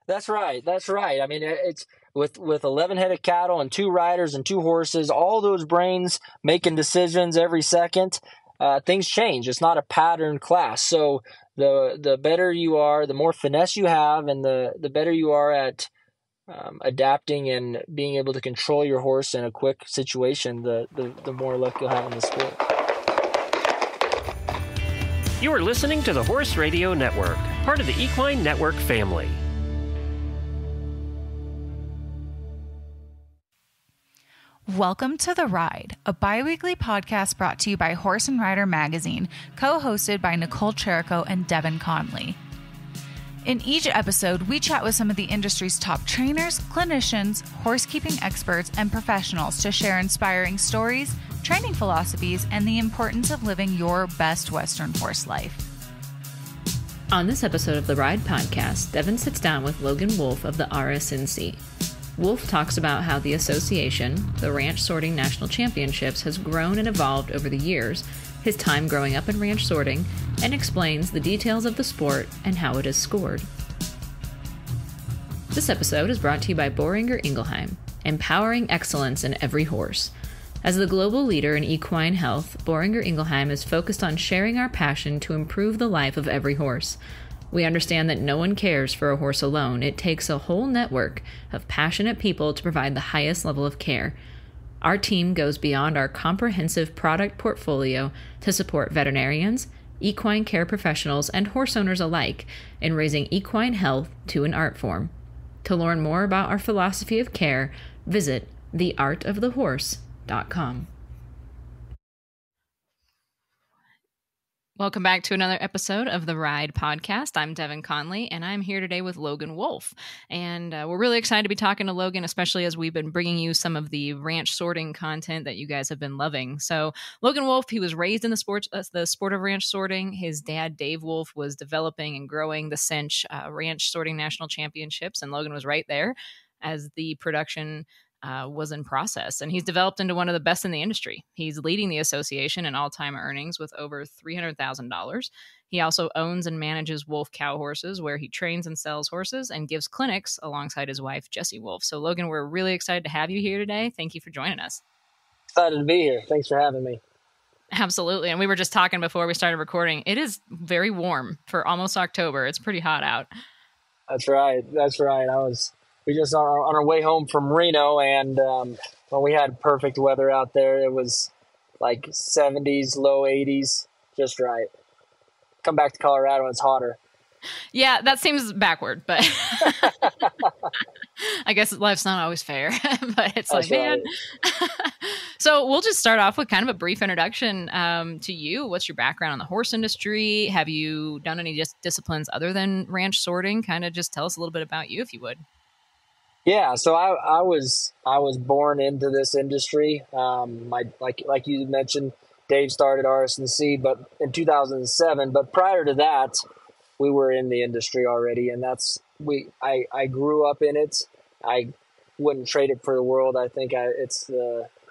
That's right. That's right. I mean, it's with 11 head of cattle and 2 riders and 2 horses, all those brains making decisions every second. Things change. It's not a pattern class. So the better you are, the more finesse you have, and the better you are at adapting and being able to control your horse in a quick situation, the more luck you'll have in the sport. You are listening to the Horse Radio Network, part of the Equine Network family. Welcome to The Ride, a bi-weekly podcast brought to you by Horse and Rider Magazine, co-hosted by Nicole Cherico and Devin Conley. In each episode, we chat with some of the industry's top trainers, clinicians, horsekeeping experts, and professionals to share inspiring stories, training philosophies, and the importance of living your best Western horse life. On this episode of the Ride podcast, Devin sits down with Logan Wolfe of the RSNC. Wolfe talks about how the association, the Ranch Sorting National Championships, has grown and evolved over the years, his time growing up in ranch sorting, and explains the details of the sport and how it is scored. This episode is brought to you by Boehringer Ingelheim, empowering excellence in every horse. As the global leader in equine health, Boehringer Ingelheim is focused on sharing our passion to improve the life of every horse. We understand that no one cares for a horse alone. It takes a whole network of passionate people to provide the highest level of care. Our team goes beyond our comprehensive product portfolio to support veterinarians, equine care professionals, and horse owners alike in raising equine health to an art form. To learn more about our philosophy of care, visit theartofthehorse.com. Welcome back to another episode of the Ride podcast. I'm Devin Conley, and I'm here today with Logan Wolfe. And we're really excited to be talking to Logan, especially as we've been bringing you some of the ranch sorting content that you guys have been loving. So Logan Wolfe, he was raised in the sport of ranch sorting. His dad, Dave Wolfe, was developing and growing the Cinch Ranch Sorting National Championships, and Logan was right there as the production was in process, and he's developed into one of the best in the industry. He's leading the association in all-time earnings with over $300,000. He also owns and manages Wolfe Cow Horses, where he trains and sells horses and gives clinics alongside his wife, Jessie Wolfe. So, Logan, we're really excited to have you here today. Thank you for joining us. Excited to be here. Thanks for having me. Absolutely. And we were just talking before we started recording. It is very warm for almost October. It's pretty hot out. That's right. We just are on our way home from Reno, and when we had perfect weather out there, it was like 70s, low 80s, just right. Come back to Colorado, and it's hotter. Yeah, that seems backward, but I guess life's not always fair. But it's That's like, right. Man. So we'll just start off with kind of a brief introduction to you. What's your background in the horse industry? Have you done any disciplines other than ranch sorting? Kind of just tell us a little bit about you, if you would. Yeah, so I was born into this industry. Like you mentioned, Dave started RSNC, but in 2007. But prior to that, we were in the industry already, and I grew up in it. I wouldn't trade it for the world. I think it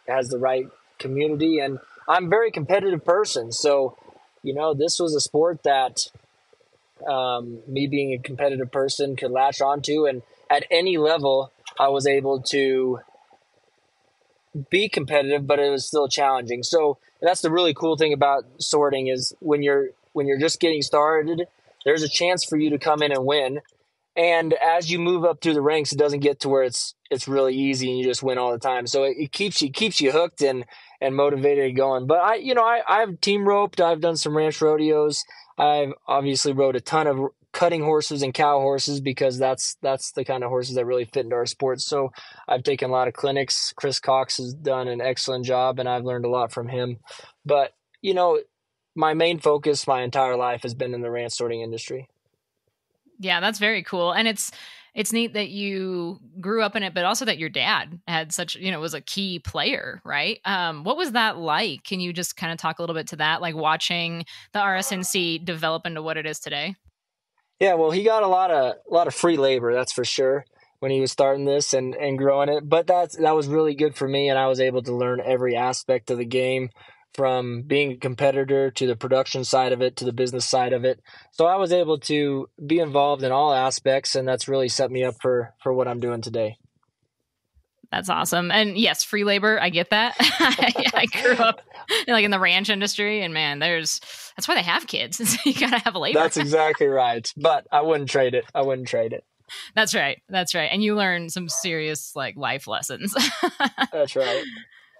has the right community, and I'm a very competitive person. So, this was a sport that me being a competitive person could latch onto, and at any level, I was able to be competitive, but it was still challenging. So that's the really cool thing about sorting is when you're just getting started, there's a chance for you to come in and win. And as you move up through the ranks, it doesn't get to where it's really easy and you just win all the time. So it keeps you hooked and motivated and going. But I've team roped. I've done some ranch rodeos. I've obviously rode a ton of cutting horses and cow horses because that's the kind of horses that really fit into our sport. So I've taken a lot of clinics. Chris Cox has done an excellent job, and I've learned a lot from him. But, my main focus my entire life has been in the ranch sorting industry. Yeah, that's very cool. And it's neat that you grew up in it, but also that your dad had such, was a key player, right? What was that like? Can you just kind of talk a little bit to that, like watching the RSNC develop into what it is today? Yeah, well, he got a lot of free labor, that's for sure, when he was starting this and growing it. But that was really good for me, and I was able to learn every aspect of the game, from being a competitor to the production side of it to the business side of it. So I was able to be involved in all aspects, and that's really set me up for what I'm doing today. That's awesome. And yes, free labor. I get that. I grew up in the ranch industry, and man, that's why they have kids. You got to have labor. That's exactly right. But I wouldn't trade it. That's right. And you learn some serious life lessons. That's right.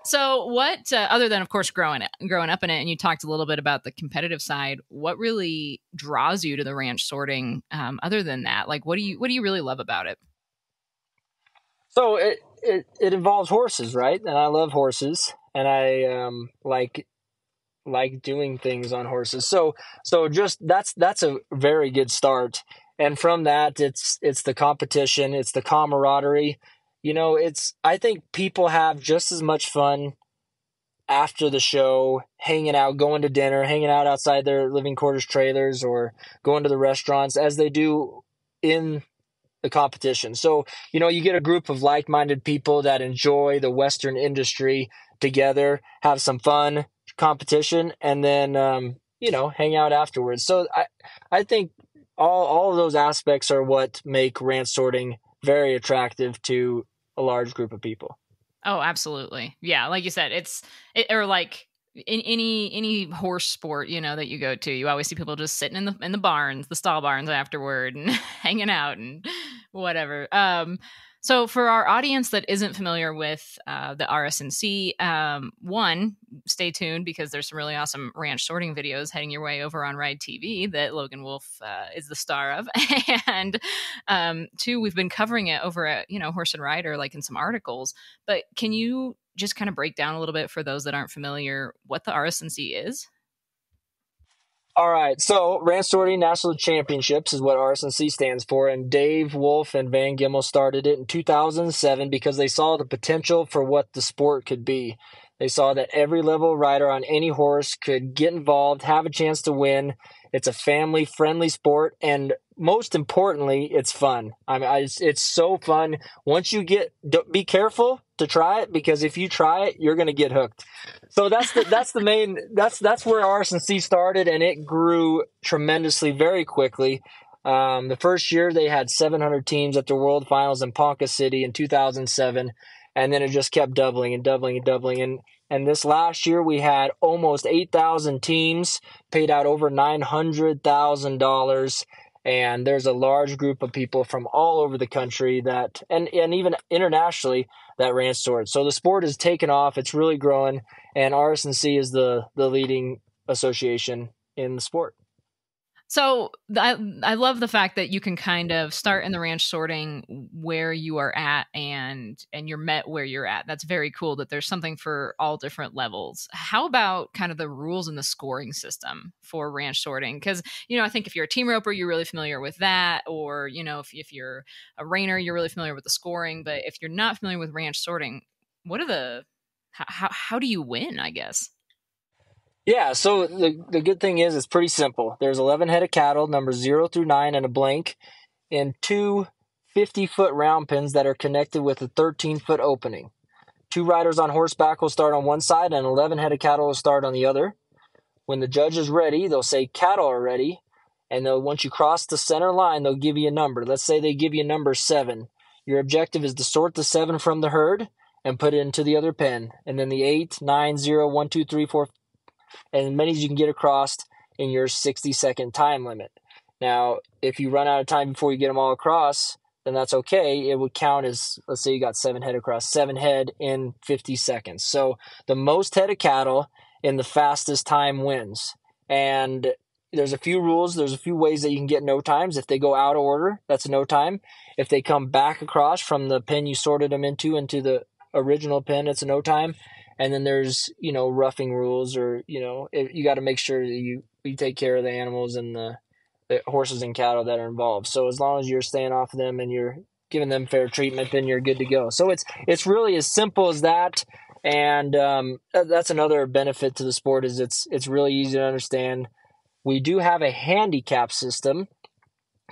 So what, other than of course growing up in it, and you talked a little bit about the competitive side, what really draws you to the ranch sorting? Other than that, what do you really love about it? So it involves horses, right? And I love horses, and I like doing things on horses. So just that's a very good start. And from that, it's the competition, it's the camaraderie. I think people have just as much fun after the show, hanging out, going to dinner, hanging out outside their living quarters trailers, or going to the restaurants as they do in the competition. So, you get a group of like-minded people that enjoy the Western industry together, have some fun competition, and then, hang out afterwards. So I think all of those aspects are what make ranch sorting very attractive to a large group of people. Oh, absolutely. Yeah. Like you said, or in any horse sport, that you go to, you always see people just sitting in the barns, the stall barns afterward, and hanging out and whatever. So for our audience that isn't familiar with the RSNC, one, stay tuned because there's some really awesome ranch sorting videos heading your way over on Ride TV that Logan Wolfe is the star of. And two, we've been covering it over at, Horse and Rider, in some articles. But can you just kind of break down a little bit for those that aren't familiar what the RSNC is? All right, so Ranch Sorting National Championships is what RSNC stands for, and Dave Wolfe and Van Gimmel started it in 2007 because they saw the potential for what the sport could be. They saw that every level rider on any horse could get involved, have a chance to win. It's a family-friendly sport, and most importantly, it's fun. It's so fun. Once you be careful to try it, because if you try it, you're going to get hooked. So that's where RSNC started, and it grew tremendously very quickly. The first year they had 700 teams at the World Finals in Ponca City in 2007, and then it just kept doubling and doubling and doubling. And this last year we had almost 8,000 teams, paid out over $900,000. And there's a large group of people from all over the country that, and even internationally, that ranch sort. So the sport has taken off. It's really growing. And RSNC is the leading association in the sport. So I love the fact that you can kind of start in the ranch sorting where you are at and you're met where you're at. That's very cool that there's something for all different levels. How about kind of the rules and the scoring system for ranch sorting? Because, I think if you're a team roper, you're really familiar with that. Or, if you're a reiner, you're really familiar with the scoring. But if you're not familiar with ranch sorting, how do you win, I guess? Yeah, so the good thing is it's pretty simple. There's 11 head of cattle, numbers 0 through 9 and a blank, and two 50-foot round pins that are connected with a 13-foot opening. 2 riders on horseback will start on one side, and 11 head of cattle will start on the other. When the judge is ready, they'll say cattle are ready, and once you cross the center line, they'll give you a number. Let's say they give you number 7. Your objective is to sort the 7 from the herd and put it into the other pen, and then the 8, 9, 0, 1, 2, 3, 4, and as many as you can get across in your 60-second time limit. Now, if you run out of time before you get them all across, then that's okay. It would count as, let's say you got 7 head across, 7 head in 50 seconds. So the most head of cattle in the fastest time wins. And there's a few rules. There's a few ways that you can get no times. If they go out of order, that's a no time. If they come back across from the pen you sorted them into the original pen, it's a no time. And then there's, roughing rules, or, you got to make sure that you take care of the animals and the horses and cattle that are involved. So as long as you're staying off of them and you're giving them fair treatment, then you're good to go. So it's really as simple as that. And that's another benefit to the sport is it's really easy to understand. We do have a handicap system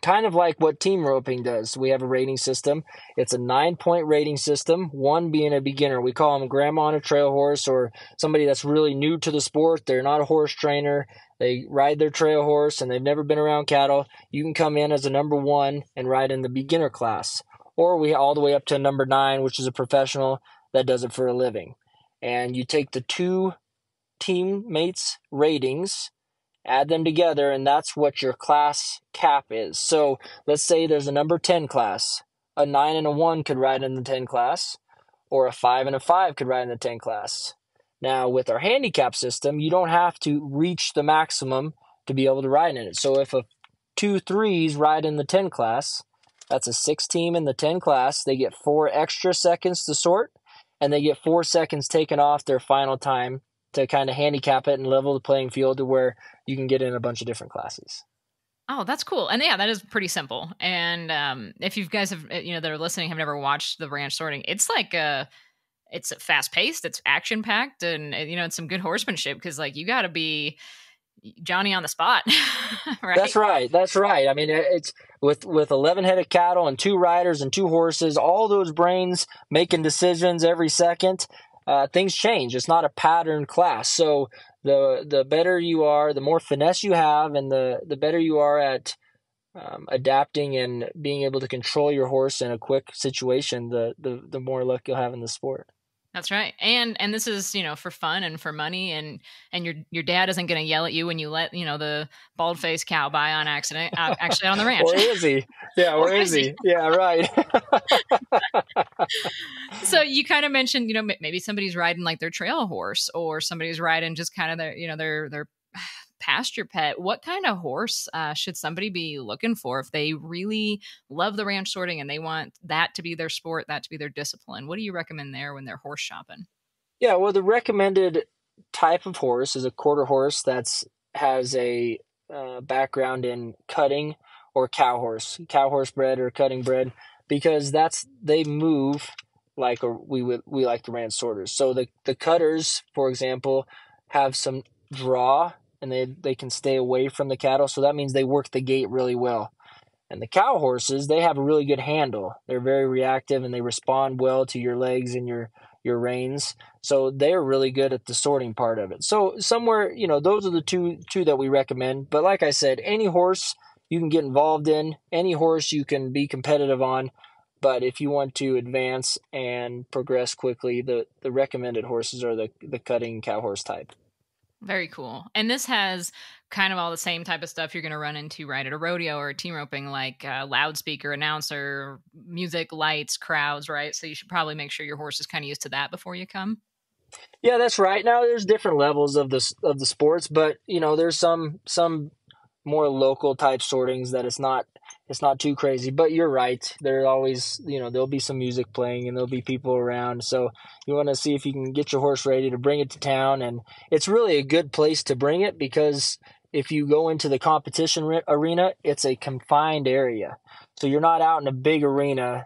kind of like what team roping does. We have a rating system. It's a 9-point rating system, 1 being a beginner. We call them grandma on a trail horse, or somebody that's really new to the sport. They're not a horse trainer. They ride their trail horse and they've never been around cattle. You can come in as a number 1 and ride in the beginner class. Or we all the way up to number 9, which is a professional that does it for a living. And you take the 2 teammates' ratings, add them together, and that's what your class cap is. So let's say there's a number 10 class. A 9 and a 1 could ride in the 10 class, or a 5 and a 5 could ride in the 10 class. Now, with our handicap system, you don't have to reach the maximum to be able to ride in it. So if a 2 3s ride in the 10 class, that's a 6 team in the 10 class. They get 4 extra seconds to sort, and they get 4 seconds taken off their final time to kind of handicap it and level the playing field to where you can get in a bunch of different classes. Oh, that's cool. And yeah, that is pretty simple. And if you guys have, that are listening, have never watched the ranch sorting, it's like it's fast paced, it's action packed, and it's some good horsemanship, because like you got to be Johnny on the spot, right? That's right. I mean, it's with 11 head of cattle and 2 riders and 2 horses, all those brains making decisions every second. Things change. It's not a pattern class. So the better you are, the more finesse you have, and the better you are at adapting and being able to control your horse in a quick situation, the more luck you'll have in the sport. That's right. And this is, for fun and for money, and your dad isn't going to yell at you when you let, the bald-faced cow by on accident, actually on the ranch. Or is he? Yeah, where is he? Yeah, right. So you kind of mentioned, maybe somebody's riding like their trail horse, or somebody's riding just kind of their pasture pet. What kind of horse should somebody be looking for if they really love the ranch sorting and they want that to be their sport, that to be their discipline? What do you recommend there when they're horse shopping? Yeah, well, the recommended type of horse is a quarter horse has a background in cutting, or cow horse bred or cutting bred, because they move like we like the ranch sorters. So the cutters, for example, have some draw, and they can stay away from the cattle. So that means they work the gait really well. And the cow horses, they have a really good handle. They're very reactive, and they respond well to your legs and your reins. So they're really good at the sorting part of it. So somewhere, those are the two that we recommend. But like I said, any horse you can get involved in, any horse you can be competitive on. But if you want to advance and progress quickly, the recommended horses are the cutting cow horse type. Very cool. And this has kind of all the same type of stuff you're going to run into right at a rodeo or a team roping, like loudspeaker, announcer, music, lights, crowds, right? So you should probably make sure your horse is kind of used to that before you come. Yeah, that's right. Now there's different levels of the sports, but there's some more local type sortings that it's not too crazy. But you're right. There always, there'll be some music playing and there'll be people around. So you want to see if you can get your horse ready to bring it to town. And it's really a good place to bring it, because if you go into the competition arena, it's a confined area. So you're not out in a big arena,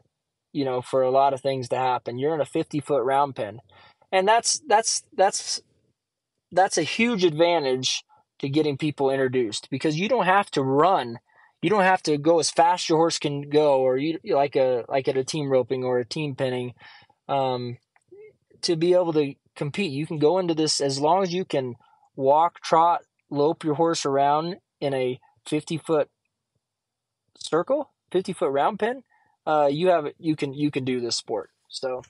for a lot of things to happen. You're in a 50-foot round pen. And that's a huge advantage to getting people introduced, because you don't have to run. You don't have to go as fast as your horse can go, or you like at a team roping or a team pinning, to be able to compete. You can go into this as long as you can walk, trot, lope your horse around in a 50-foot circle, 50-foot round pen. You can do this sport. So.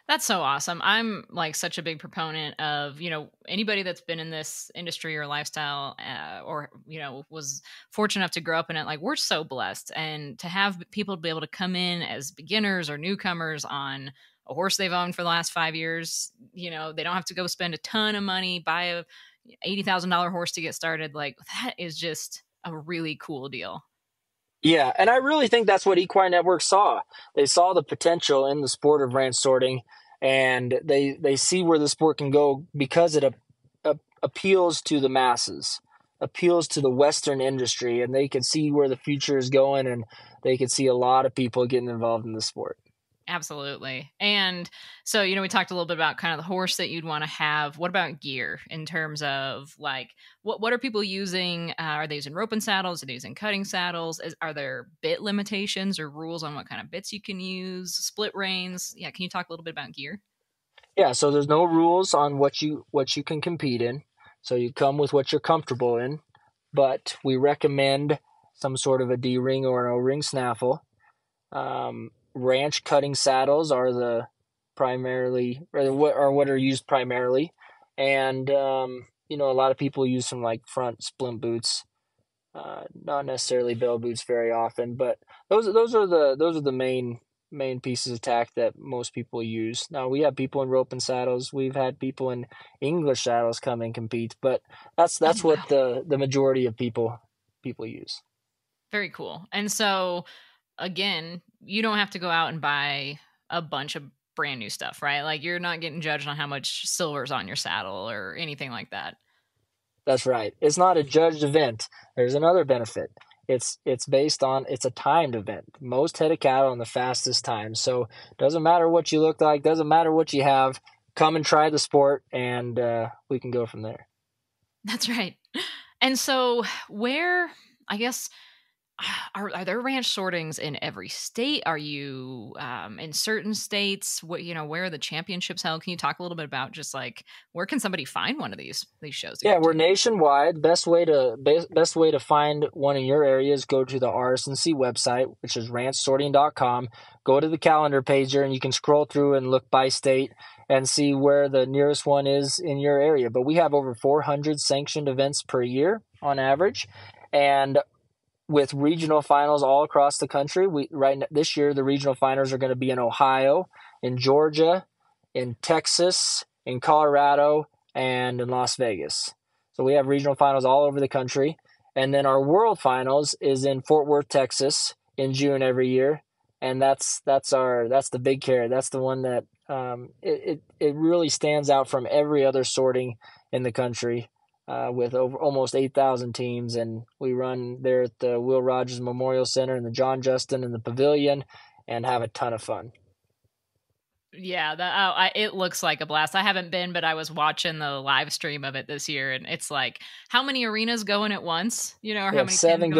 That's so awesome. I'm like such a big proponent of, anybody that's been in this industry or lifestyle or, was fortunate enough to grow up in it. Like, we're so blessed. And to have people be able to come in as beginners or newcomers on a horse they've owned for the last 5 years, they don't have to go spend a ton of money, buy a $80,000 horse to get started. Like, that is just a really cool deal. Yeah, and I really think that's what Equine Network saw. They saw the potential in the sport of ranch sorting, and they see where the sport can go, because it appeals to the masses, appeals to the Western industry, and they can see where the future is going, and they can see a lot of people getting involved in the sport. Absolutely. And so, we talked a little bit about kind of the horse that you'd want to have. What about gear in terms of like, what are people using? Are they using rope and saddles? Are they using cutting saddles? Are there bit limitations or rules on what kind of bits you can use? Split reins? Yeah. Can you talk a little bit about gear? Yeah, so there's no rules on what you can compete in. So you come with what you're comfortable in, but we recommend some sort of a D-ring or an O-ring snaffle. Ranch cutting saddles are the primarily, or what are used primarily, and a lot of people use some like front splint boots, not necessarily bell boots very often, but those are the main pieces of tack that most people use. Now we have people in rope and saddles. We've had people in English saddles come and compete, but that's Oh, what wow. the majority of people use. Very cool. And so, again, you don't have to go out and buy a bunch of brand new stuff, right? Like you're not getting judged on how much silver's on your saddle or anything like that. That's right. It's not a judged event. There's another benefit. It's based on, it's a timed event. Most head of cattle on the fastest time. So doesn't matter what you look like, doesn't matter what you have. Come and try the sport, and we can go from there. That's right. And so, where, I guess, are there ranch sortings in every state? Are you in certain states? Where are the championships held? Can you talk a little bit about just like where can somebody find one of these shows to Yeah, go we're to? nationwide. Best way to find one in your area is go to the RSNC website, which is ranchsorting.com. Go to the calendar page there, and you can scroll through and look by state and see where the nearest one is in your area. But we have over 400 sanctioned events per year on average, and with regional finals all across the country. This year the regional finals are going to be in Ohio, in Georgia, in Texas, in Colorado, and in Las Vegas. So we have regional finals all over the country. And then our world finals is in Fort Worth, Texas in June every year. And that's the big carrot. That's the one that it really stands out from every other sorting in the country. With over almost 8,000 teams, and we run there at the Will Rogers Memorial Center and the John Justin and the Pavilion, and have a ton of fun. Yeah, it looks like a blast. I haven't been, but I was watching the live stream of it this year, and it's like how many arenas going at once, or how many seven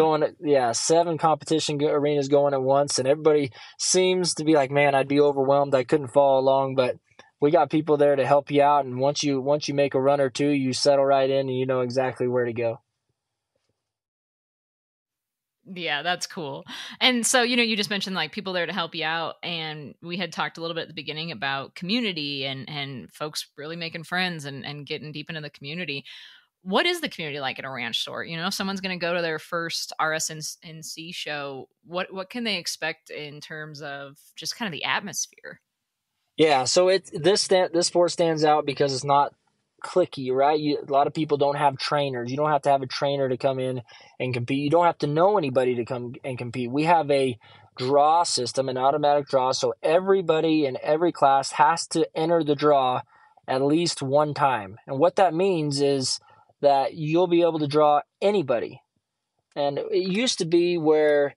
seven competition arenas going at once, and everybody seems to be like, man, I'd be overwhelmed. I couldn't follow along, but we got people there to help you out, and once you make a run or two, you settle right in, and you know exactly where to go. Yeah, that's cool. And so, you just mentioned like people there to help you out. And we had talked a little bit at the beginning about community and folks really making friends and getting deep into the community. What is the community like at a ranch sort? If someone's going to go to their first RSNC show, what can they expect in terms of just kind of the atmosphere? Yeah, so this sport stands out because it's not clicky, right? A lot of people don't have trainers. You don't have to have a trainer to come in and compete. You don't have to know anybody to come and compete. We have a draw system, an automatic draw, so everybody in every class has to enter the draw at least one time. And what that means is that you'll be able to draw anybody. And it used to be where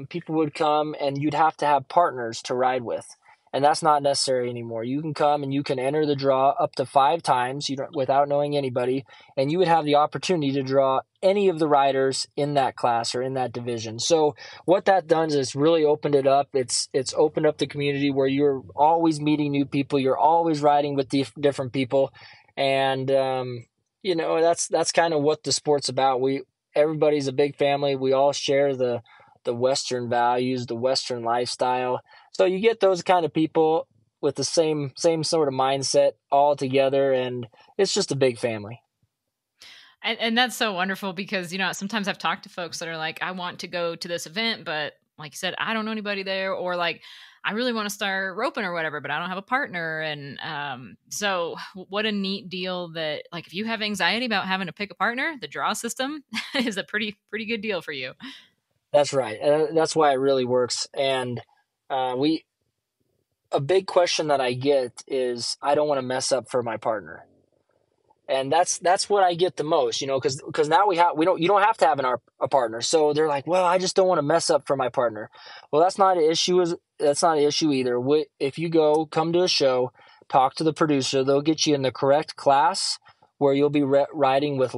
people would come and you'd have to have partners to ride with. And that's not necessary anymore. You can come and you can enter the draw up to 5 times without knowing anybody, and you would have the opportunity to draw any of the riders in that class or in that division. So what that does is really opened it up. It's opened up the community where you're always meeting new people. You're always riding with different people, and that's kind of what the sport's about. Everybody's a big family. We all share the Western values, the Western lifestyle. So you get those kind of people with the same sort of mindset all together, and it's just a big family. And that's so wonderful because, sometimes I've talked to folks that are like, I want to go to this event, but like you said, I don't know anybody there, or like, I really want to start roping or whatever, but I don't have a partner. And so what a neat deal that, like, if you have anxiety about having to pick a partner, the draw system is a pretty good deal for you. That's right. That's why it really works. And a big question that I get is, I don't want to mess up for my partner. And that's what I get the most, because now you don't have to have a partner. So they're like, well, I just don't want to mess up for my partner. Well, that's not an issue. That's not an issue either. If you come to a show, talk to the producer, they'll get you in the correct class where you'll be riding with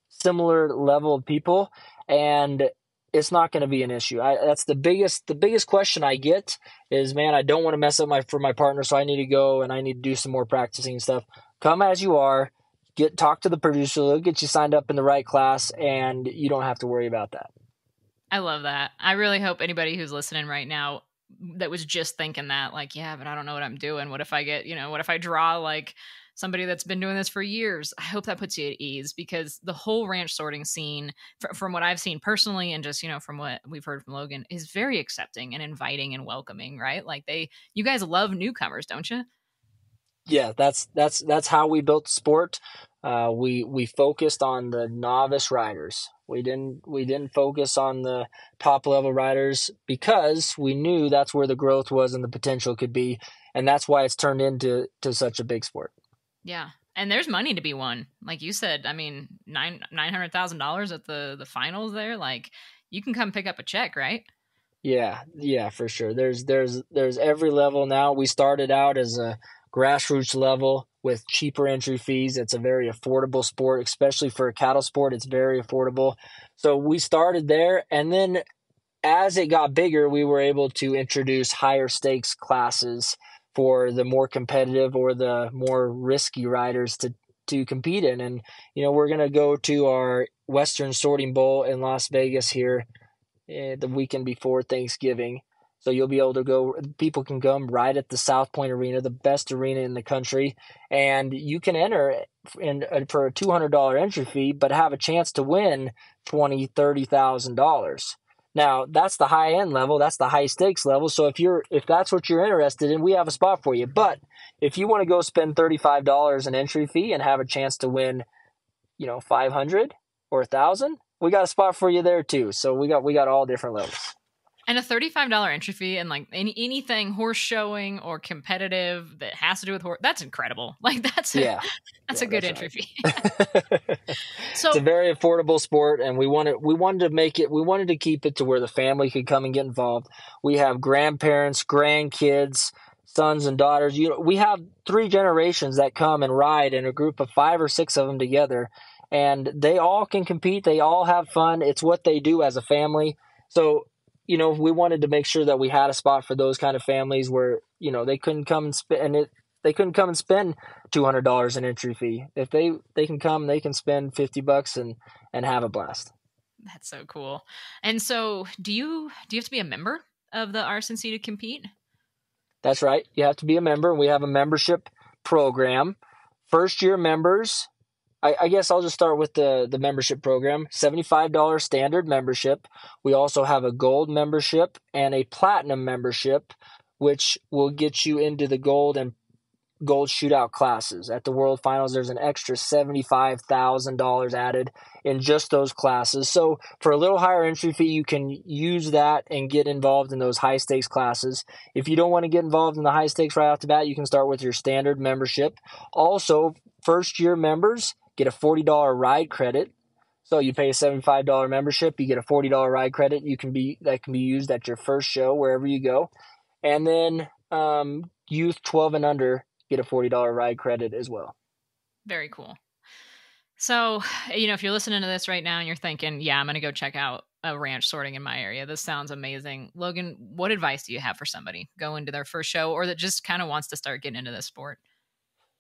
similar level of people, and it's not going to be an issue. That's the biggest question I get is, man, I don't want to mess up for my partner, so I need to go and I need to do some more practicing and stuff. Come as you are. Talk to the producer. They'll get you signed up in the right class, and you don't have to worry about that. I love that. I really hope anybody who's listening right now that was just thinking that, like, yeah, but I don't know what I'm doing. What if I draw like somebody that's been doing this for years? I hope that puts you at ease, because the whole ranch sorting scene, from what I've seen personally and just, from what we've heard from Logan, is very accepting and inviting and welcoming, right? Like you guys love newcomers, don't you? Yeah, that's how we built the sport. We focused on the novice riders. We didn't focus on the top level riders, because we knew that's where the growth was and the potential could be, and that's why it's turned into such a big sport. Yeah, and there's money to be won, like you said. I mean, $900,000 at the finals there. Like, you can come pick up a check, right? Yeah, for sure. There's every level now. We started out as a grassroots level with cheaper entry fees. It's a very affordable sport, especially for a cattle sport. It's very affordable. So we started there, and then as it got bigger, we were able to introduce higher stakes classes for the more competitive or the more risky riders to compete in. And, we're going to go to our Western Sorting Bowl in Las Vegas here the weekend before Thanksgiving. So you'll be able to go, people can come right at the South Point Arena, the best arena in the country, and you can enter for a $200 entry fee, but have a chance to win $20,000, $30,000. Now, that's the high end level, that's the high stakes level. So if that's what you're interested in, we have a spot for you. But if you want to go spend $35 an entry fee and have a chance to win, $500 or $1,000, we got a spot for you there too. So we got all different levels. And a $35 entry fee, and like anything horse showing or competitive that has to do with horse, that's incredible. Like that's a good entry fee. So it's a very affordable sport, and we wanted to keep it to where the family could come and get involved. We have grandparents, grandkids, sons and daughters. We have 3 generations that come and ride in a group of 5 or 6 of them together, and they all can compete. They all have fun. It's what they do as a family. So, we wanted to make sure that we had a spot for those kind of families where, they couldn't come and spend $200 an entry fee. If they can come, they can spend $50 and have a blast. That's so cool. And so do you have to be a member of the RSNC to compete? That's right. You have to be a member. We have a membership program. First year members, I guess I'll just start with the membership program. $75 standard membership. We also have a gold membership and a platinum membership, which will get you into the gold and gold shootout classes. At the World Finals, there's an extra $75,000 added in just those classes. So for a little higher entry fee, you can use that and get involved in those high stakes classes. If you don't want to get involved in the high stakes right off the bat, you can start with your standard membership. Also, first year members get a $40 ride credit. So you pay a $75 membership, you get a $40 ride credit. That can be used at your first show wherever you go. And then youth 12 and under get a $40 ride credit as well. Very cool. So, if you're listening to this right now and you're thinking, yeah, I'm going to go check out a ranch sorting in my area, this sounds amazing. Logan, what advice do you have for somebody going to their first show or that just kind of wants to start getting into this sport?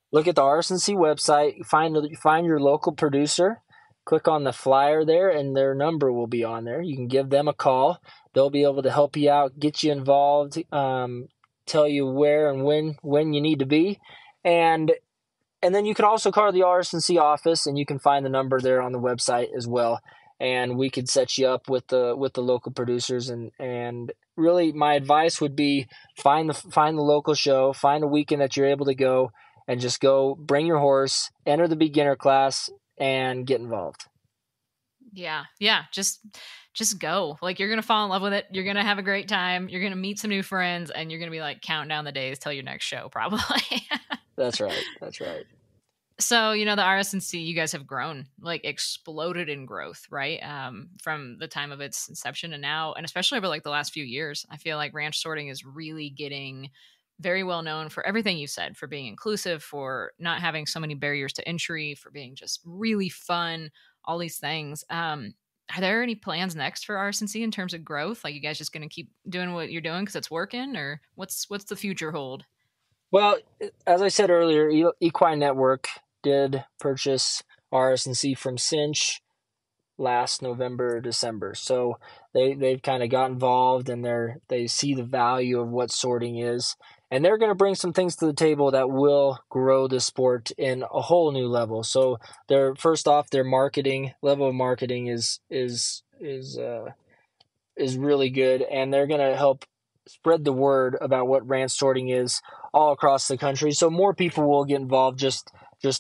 Look at the RSNC website, find your local producer, click on the flyer there, and their number will be on there. You can give them a call. They'll be able to help you out, get you involved, tell you where and when you need to be. And then you can also call the RSNC office, and you can find the number there on the website as well. And we could set you up with the local producers. And really, my advice would be find the local show, find a weekend that you're able to go, and just go, bring your horse, enter the beginner class, and get involved. Yeah. Just go. Like, you're going to fall in love with it. You're going to have a great time. You're going to meet some new friends, and you're going to be like counting down the days till your next show, probably. That's right. So, the RSNC, you guys have grown, like exploded in growth, right? From the time of its inception and now, and especially over like the last few years, I feel like ranch sorting is really getting very well known for everything you said, for being inclusive, for not having so many barriers to entry, for being just really fun, all these things. Are there any plans next for RSNC in terms of growth? Like, you guys just going to keep doing what you're doing because it's working, or what's the future hold? Well, as I said earlier, Equine Network did purchase RSNC from Cinch last November, December. So they've kind of got involved, and they see the value of what sorting is. And they're going to bring some things to the table that will grow the sport in a whole new level. So their marketing level of marketing is really good, and they're going to help spread the word about what ranch sorting is all across the country. So more people will get involved just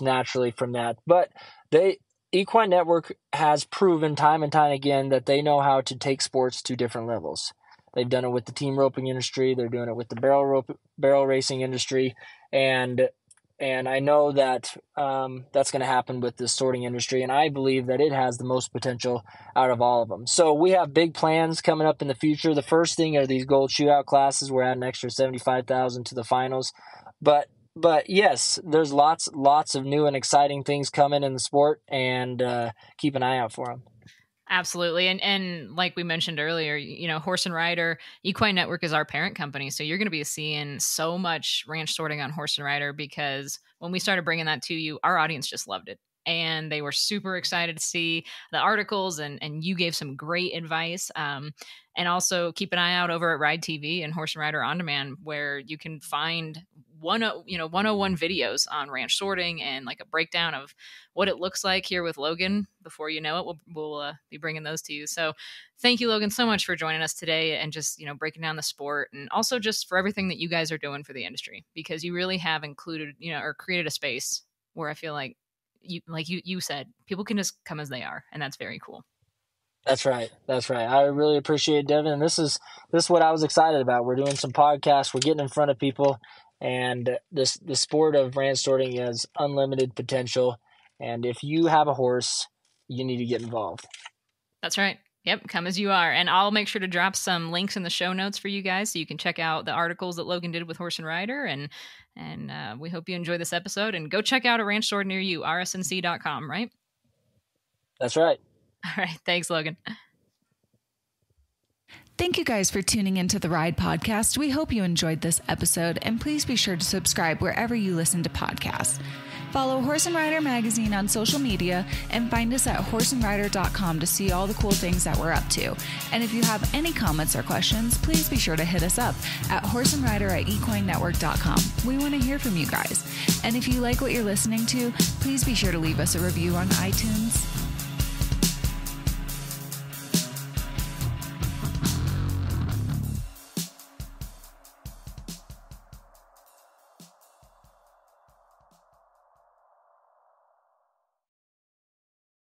naturally from that. But Equine Network has proven time and time again that they know how to take sports to different levels. They've done it with the team roping industry. They're doing it with the barrel racing industry, and I know that that's going to happen with the sorting industry, and I believe that it has the most potential out of all of them. So we have big plans coming up in the future. The first thing are these gold shootout classes. We're adding an extra 75,000 to the finals, but yes, there's lots of new and exciting things coming in the sport, and keep an eye out for them. Absolutely. And like we mentioned earlier, Horse and Rider, Equine Network is our parent company. So you're going to be seeing so much ranch sorting on Horse and Rider, because when we started bringing that to you, our audience just loved it. And they were super excited to see the articles, and you gave some great advice. And also keep an eye out over at Ride TV and Horse and Rider On Demand, where you can find 101 videos on ranch sorting and like a breakdown of what it looks like here with Logan. Before you know it, we'll be bringing those to you. So thank you, Logan, so much for joining us today and just, breaking down the sport, and also just for everything that you guys are doing for the industry, because you really have included, or created a space where I feel like you said, people can just come as they are. And that's very cool. That's right. I really appreciate it, Devin. And this is what I was excited about. We're doing some podcasts. We're getting in front of people. And the sport of ranch sorting has unlimited potential. And if you have a horse, you need to get involved. That's right. Yep, come as you are. And I'll make sure to drop some links in the show notes for you guys so you can check out the articles that Logan did with Horse and Rider. And we hope you enjoy this episode. And go check out a ranch store near you, rsnc.com, right? That's right. All right. Thanks, Logan. Thank you guys for tuning into the Ride Podcast. We hope you enjoyed this episode, and please be sure to subscribe wherever you listen to podcasts. Follow Horse and Rider Magazine on social media, and find us at horseandrider.com to see all the cool things that we're up to. And if you have any comments or questions, please be sure to hit us up at horseandrider@equinenetwork.com. We want to hear from you guys. And if you like what you're listening to, please be sure to leave us a review on iTunes.